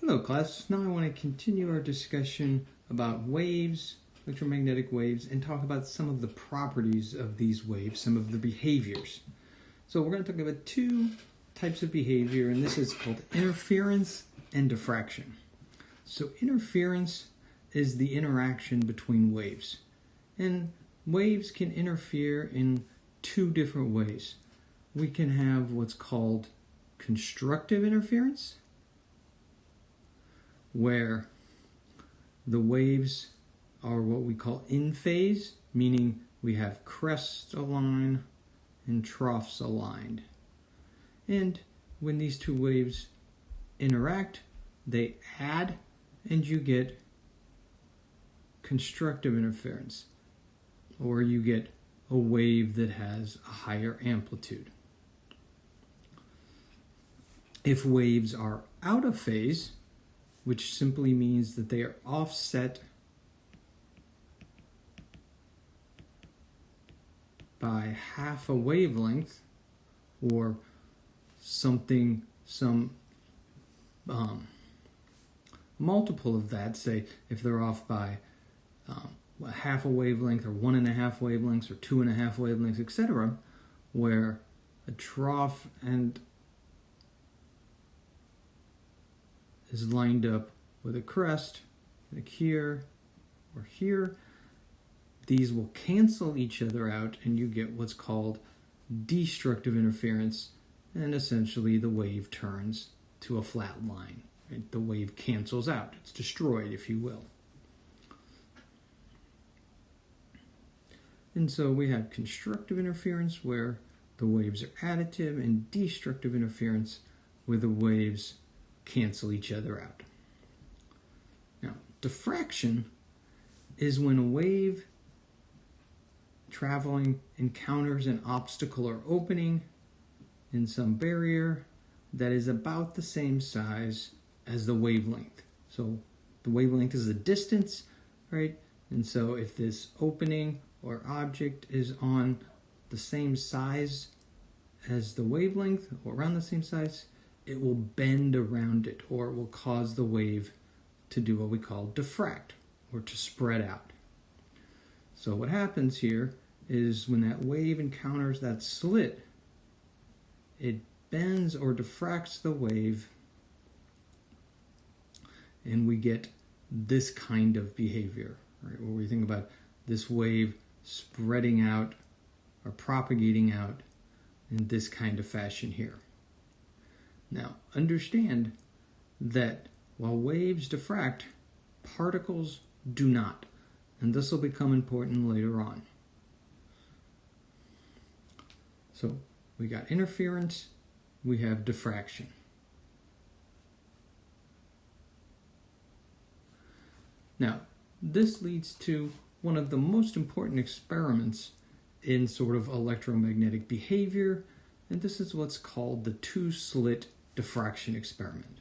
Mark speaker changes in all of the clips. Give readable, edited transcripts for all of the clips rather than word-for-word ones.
Speaker 1: Hello class, now I want to continue our discussion about waves, electromagnetic waves, and talk about some of the properties of these waves, some of the behaviors. So we're going to talk about two types of behavior, and this is called interference and diffraction. So interference is the interaction between waves, and waves can interfere in two different ways. We can have what's called constructive interference, where the waves are what we call in phase, meaning we have crests aligned and troughs aligned. And when these two waves interact, they add and you get constructive interference, or you get a wave that has a higher amplitude. If waves are out of phase, which simply means that they are offset by half a wavelength, or some multiple of that, say if they're off by half a wavelength or 1.5 wavelengths or 2.5 wavelengths, etc., where a trough and is lined up with a crest, like here or here, these will cancel each other out and you get what's called destructive interference, and essentially the wave turns to a flat line. Right? The wave cancels out. It's destroyed, if you will. And so we have constructive interference where the waves are additive, and destructive interference where the waves cancel each other out. Now, diffraction is when a wave traveling encounters an obstacle or opening in some barrier that is about the same size as the wavelength. So the wavelength is the distance, right? And so if this opening or object is on the same size as the wavelength, or around the same size, it will bend around it, or it will cause the wave to do what we call diffract, or to spread out. So what happens here is when that wave encounters that slit, it bends or diffracts the wave, and we get this kind of behavior, right? Where we think about this wave spreading out or propagating out in this kind of fashion here. Now, understand that while waves diffract, particles do not, and this will become important later on. So we got interference, we have diffraction. Now, this leads to one of the most important experiments in sort of electromagnetic behavior, and this is what's called the Two-Slit diffraction experiment.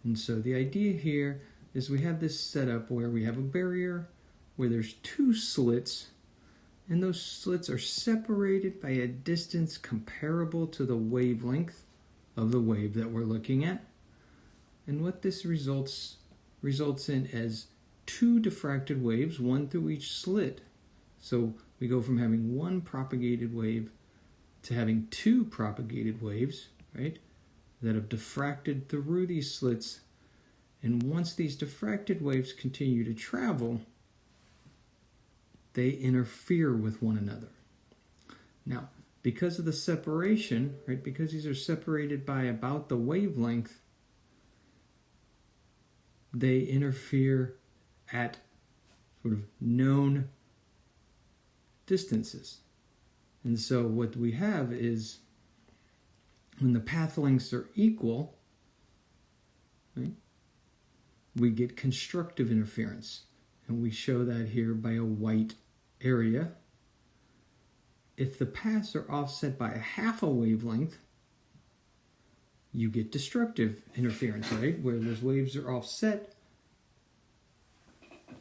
Speaker 1: And so the idea here is we have this setup where we have a barrier where there's two slits, and those slits are separated by a distance comparable to the wavelength of the wave that we're looking at. And what this results in as two diffracted waves, one through each slit. So we go from having one propagated wave to having two propagated waves, right, that have diffracted through these slits. And once these diffracted waves continue to travel, they interfere with one another. Now, because of the separation, right, because these are separated by about the wavelength, they interfere at sort of known distances. And so what we have is when the path lengths are equal, right, we get constructive interference. And we show that here by a white area. If the paths are offset by a half a wavelength, you get destructive interference, right? Where those waves are offset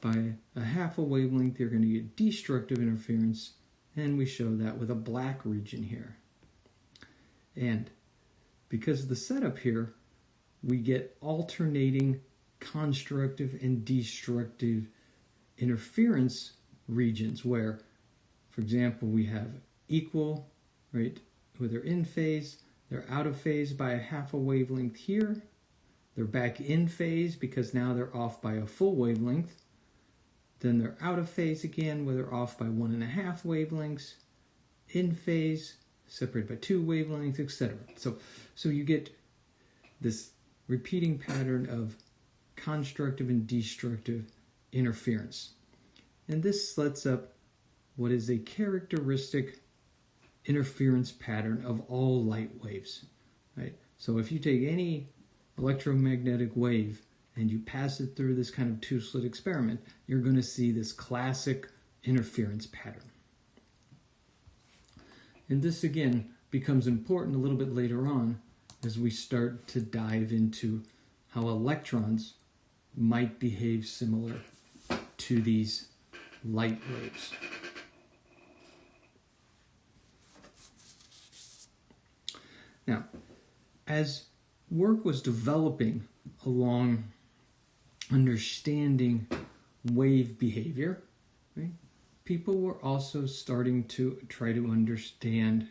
Speaker 1: by a half a wavelength, you're going to get destructive interference, and we show that with a black region here. And because of the setup here, we get alternating constructive and destructive interference regions where, for example, we have equal, right, where they're in phase, they're out of phase by a half a wavelength here, they're back in phase because now they're off by a full wavelength, then they're out of phase again where they're off by 1.5 wavelengths, in phase, separated by 2 wavelengths, etc. So you get this repeating pattern of constructive and destructive interference. And this sets up what is a characteristic interference pattern of all light waves. Right? So if you take any electromagnetic wave and you pass it through this kind of two-slit experiment, you're going to see this classic interference pattern. And this again becomes important a little bit later on as we start to dive into how electrons might behave similar to these light waves. Now, as work was developing along understanding wave behavior, right, people were also starting to try to understand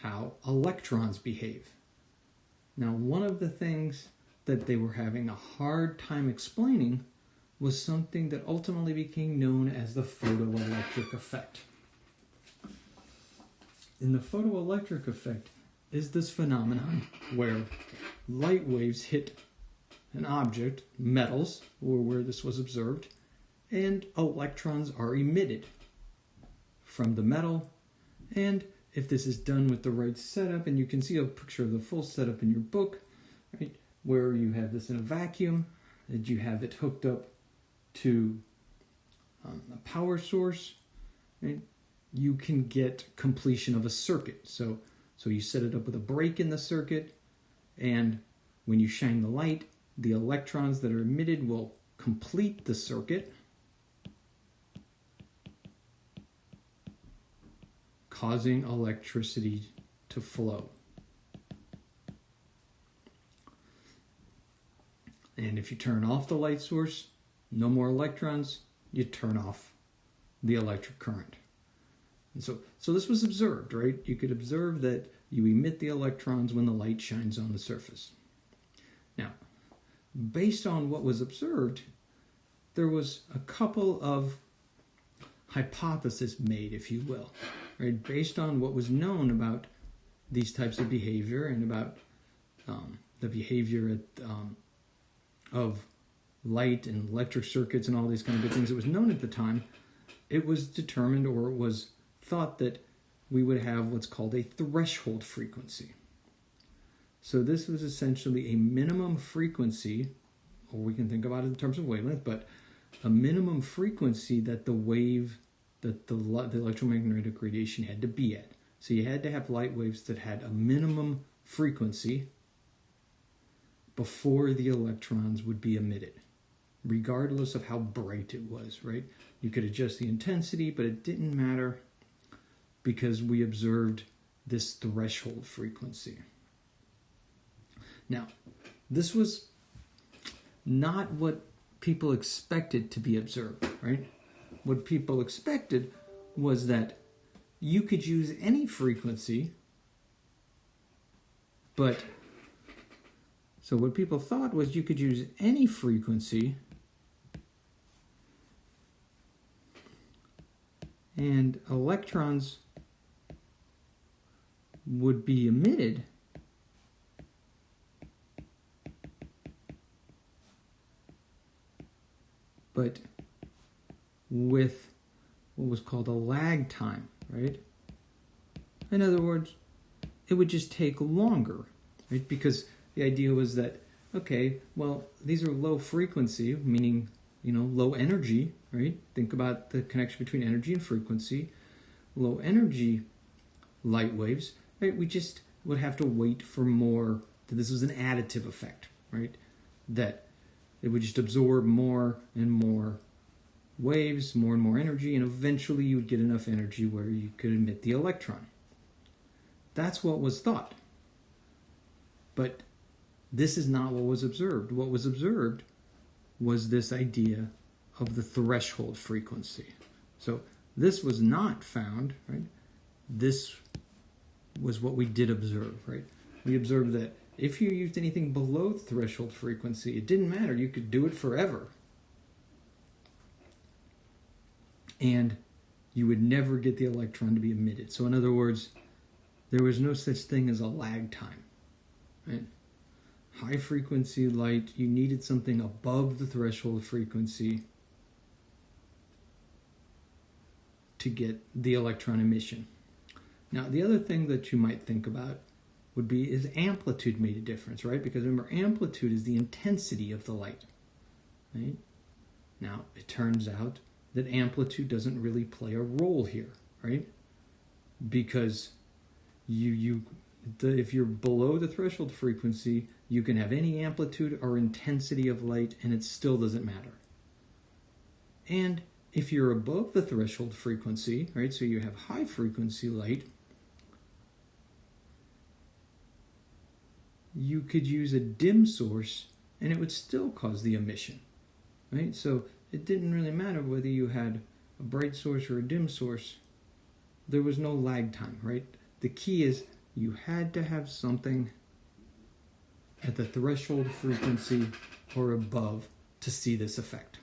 Speaker 1: how electrons behave. Now, one of the things that they were having a hard time explaining was something that ultimately became known as the photoelectric effect. And the photoelectric effect is this phenomenon where light waves hit an object, metals, or where this was observed, and electrons are emitted from the metal. And if this is done with the right setup, and you can see a picture of the full setup in your book, right, where you have this in a vacuum, and you have it hooked up to a power source, right, you can get completion of a circuit. So you set it up with a break in the circuit, and when you shine the light, the electrons that are emitted will complete the circuit, causing electricity to flow. And if you turn off the light source, no more electrons, you turn off the electric current. And so this was observed, right? You could observe that you emit the electrons when the light shines on the surface. Now, based on what was observed, there was a couple of hypotheses made, if you will, right? Based on what was known about these types of behavior and about the behavior of light and electric circuits and all these kind of good things that was known at the time, it was determined, or it was thought, that we would have what's called a threshold frequency. So this was essentially a minimum frequency, or we can think about it in terms of wavelength, but a minimum frequency that the wave, that the electromagnetic radiation had to be at. So you had to have light waves that had a minimum frequency before the electrons would be emitted, regardless of how bright it was, right? You could adjust the intensity, but it didn't matter because we observed this threshold frequency. Now, this was not what people expected to be observed, right? What people expected was that you could use any frequency, but so what people thought was you could use any frequency and electrons would be emitted but with what was called a lag time, right? In other words, it would just take longer, right? Because the idea was that, okay, well, these are low frequency, meaning, low energy, right? Think about the connection between energy and frequency. Low energy light waves, right? We just would have to wait for more. This was an additive effect, right? That it would just absorb more and more waves, more and more energy, and eventually you would get enough energy where you could emit the electron. That's what was thought. But this is not what was observed. What was observed was this idea of the threshold frequency. So this was not found, right? This was what we did observe, right? We observed that if you used anything below threshold frequency, it didn't matter. You could do it forever. And you would never get the electron to be emitted. So in other words, there was no such thing as a lag time, right? High frequency light, you needed something above the threshold frequency to get the electron emission. Now, the other thing that you might think about would be, is amplitude made a difference, right? Because remember, amplitude is the intensity of the light, right? Now, it turns out that amplitude doesn't really play a role here, right? Because if you're below the threshold frequency, you can have any amplitude or intensity of light and it still doesn't matter. And if you're above the threshold frequency, right, so you have high frequency light, you could use a dim source and it would still cause the emission, right? So it didn't really matter whether you had a bright source or a dim source. There was no lag time, right? The key is you had to have something at the threshold frequency or above to see this effect.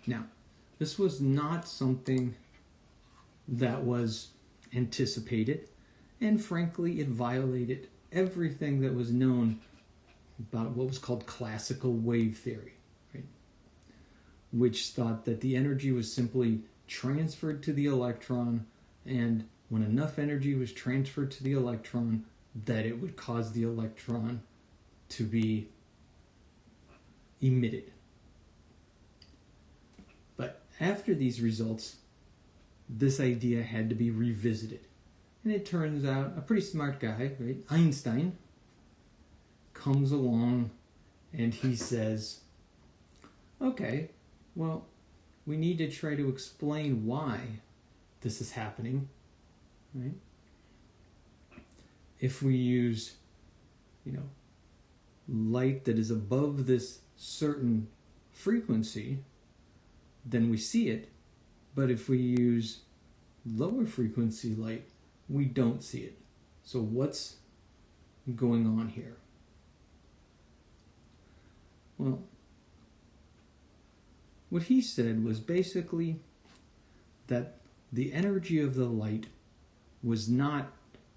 Speaker 1: Now, this was not something that was anticipated, and frankly, it violated everything that was known about what was called classical wave theory, right? Which thought that the energy was simply transferred to the electron, and when enough energy was transferred to the electron, that it would cause the electron to be emitted. But after these results, this idea had to be revisited. And it turns out a pretty smart guy, right, Einstein, comes along and he says, okay, well, we need to try to explain why this is happening, right? If we use, light that is above this certain frequency, then we see it. But if we use lower frequency light, we don't see it. So what's going on here? Well, what he said was basically that the energy of the light was not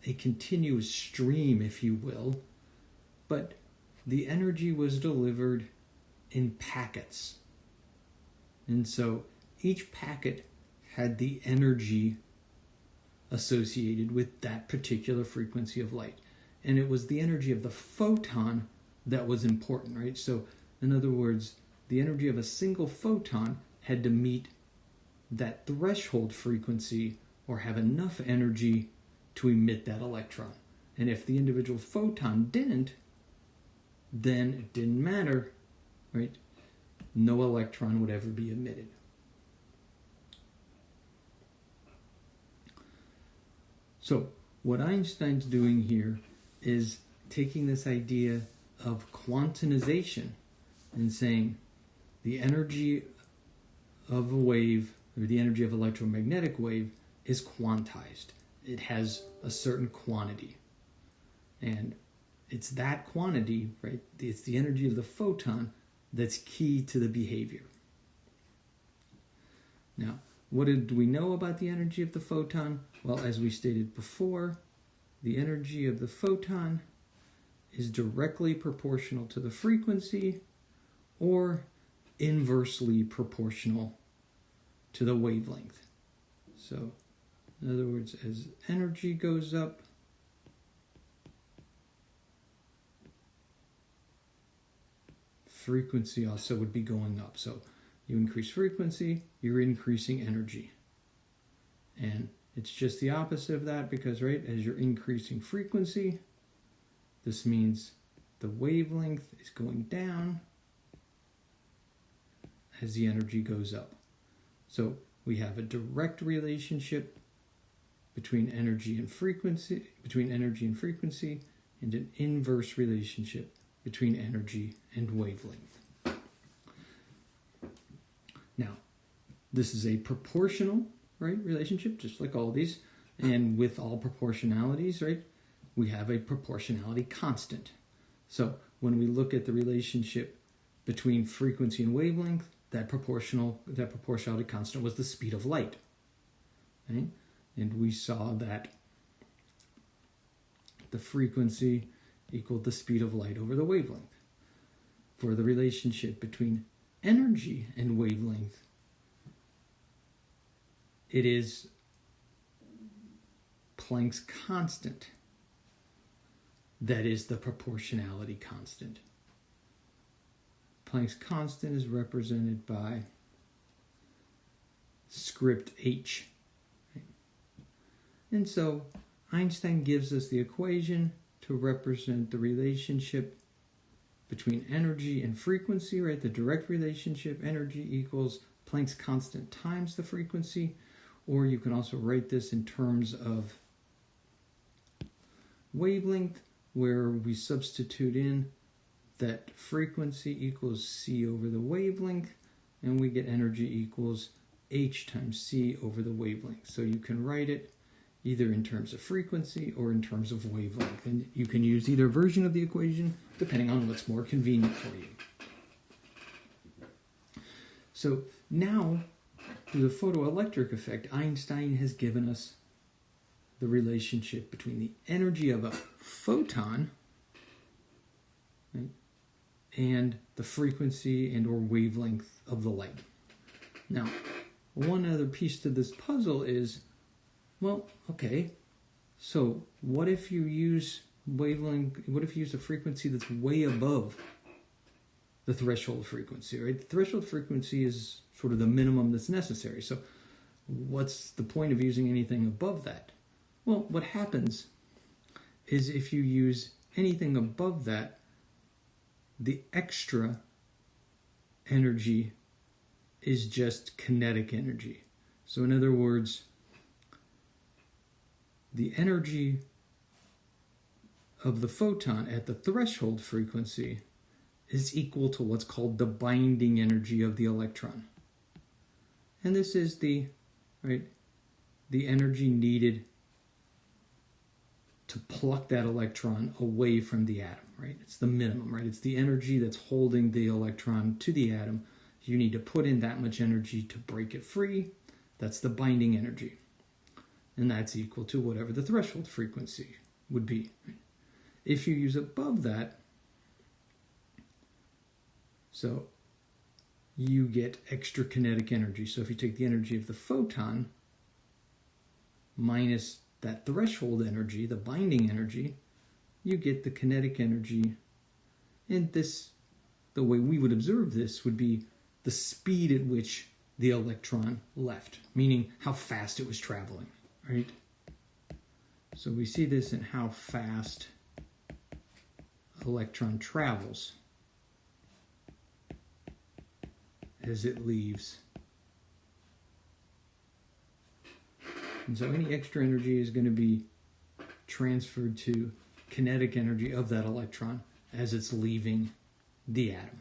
Speaker 1: a continuous stream, if you will, but the energy was delivered in packets. And so each packet had the energy associated with that particular frequency of light. And it was the energy of the photon that was important, right? So, in other words, the energy of a single photon had to meet that threshold frequency or have enough energy to emit that electron. And if the individual photon didn't, then it didn't matter, right? No electron would ever be emitted. So what Einstein's doing here is taking this idea of quantization and saying the energy of a wave, or the energy of electromagnetic wave, is quantized. It has a certain quantity. And it's that quantity, right? It's the energy of the photon that's key to the behavior. Now, what do we know about the energy of the photon? Well, as we stated before, the energy of the photon is directly proportional to the frequency or inversely proportional to the wavelength. So, in other words, as energy goes up, frequency also would be going up. So you increase frequency, you're increasing energy. And it's just the opposite of that because, right, as you're increasing frequency, this means the wavelength is going down as the energy goes up. So we have a direct relationship between energy and frequency, and an inverse relationship between energy and wavelength. Now, this is a proportional, right, relationship, just like all these. And with all proportionalities, right, we have a proportionality constant. So when we look at the relationship between frequency and wavelength, that proportionality constant was the speed of light. Right? And we saw that the frequency equaled the speed of light over the wavelength. For the relationship between energy and wavelength, it is Planck's constant that is the proportionality constant. Planck's constant is represented by script h. Right? And so Einstein gives us the equation to represent the relationship between energy and frequency, right? The direct relationship, energy equals Planck's constant times the frequency, or you can also write this in terms of wavelength, where we substitute in that frequency equals c over the wavelength, and we get energy equals h times c over the wavelength. So you can write it either in terms of frequency or in terms of wavelength, and you can use either version of the equation depending on what's more convenient for you. So now, through the photoelectric effect, Einstein has given us the relationship between the energy of a photon, right, and the frequency and or wavelength of the light. Now, one other piece to this puzzle is, well, okay, so what if you use wavelength, what if you use a frequency that's way above the threshold frequency, right? The threshold frequency is sort of the minimum that's necessary. So what's the point of using anything above that? Well, what happens is if you use anything above that, the extra energy is just kinetic energy. So in other words, the energy of the photon at the threshold frequency is equal to what's called the binding energy of the electron. And this is the energy needed to pluck that electron away from the atom, right? It's the minimum, right? It's the energy that's holding the electron to the atom. You need to put in that much energy to break it free. That's the binding energy. And that's equal to whatever the threshold frequency would be. If you use above that, so you get extra kinetic energy. So if you take the energy of the photon minus that threshold energy, the binding energy, you get the kinetic energy. And this, the way we would observe this would be the speed at which the electron left, meaning how fast it was traveling, right? So we see this in how fast electron travels as it leaves. And so any extra energy is going to be transferred to kinetic energy of that electron as it's leaving the atom.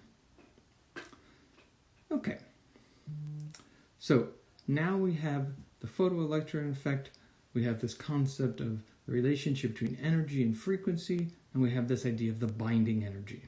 Speaker 1: Okay. So now we have the photoelectric effect. We have this concept of the relationship between energy and frequency, and we have this idea of the binding energy.